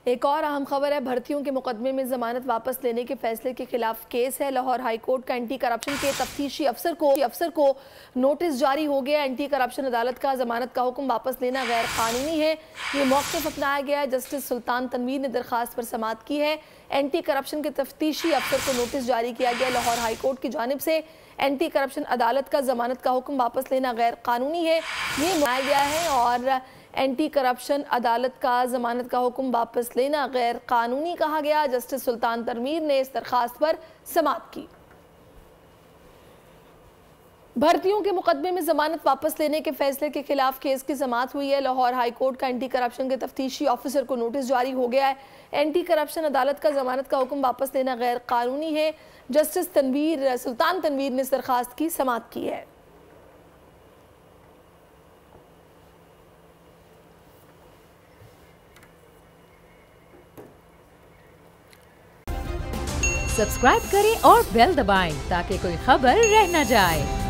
एक और अहम खबर है, भर्तियों के मुकदमे में जमानत वापस लेने के फैसले के खिलाफ केस है। लाहौर हाई कोर्ट का एंटी करप्शन के तफ्तीशी अफसर को नोटिस जारी हो गया। एंटी करप्शन अदालत का जमानत का हुक्म वापस लेना गैर कानूनी है, ये मौक़िफ़ अपनाया गया है। जस्टिस सुल्तान तनवीर ने दरख्वास्त पर समाअत की है। एंटी करप्शन के तफ्तीशी अफसर को नोटिस जारी किया गया। लाहौर हाई कोर्ट की जानिब से एंटी करप्शन अदालत का जमानत का हुक्म वापस लेना गैर कानूनी है, ये मनाया गया है। और एंटी करप्शन अदालत का जमानत का हुक्म वापस लेना गैर कानूनी कहा गया। जस्टिस सुल्तान तनवीर ने इस दरख्वास्त पर समाअत की। भर्तियों के मुकदमे में जमानत वापस लेने के फैसले के खिलाफ केस की समाअत हुई है। लाहौर हाई कोर्ट का एंटी करप्शन के तफ्तीशी ऑफिसर को नोटिस जारी हो गया है। एंटी करप्शन अदालत का जमानत का हुक्म वापस लेना गैर कानूनी है। जस्टिस सुल्तान तनवीर ने इस दरख्वास्त की समाअत की है। सब्सक्राइब करें और बेल दबाएं ताकि कोई खबर रह न जाए।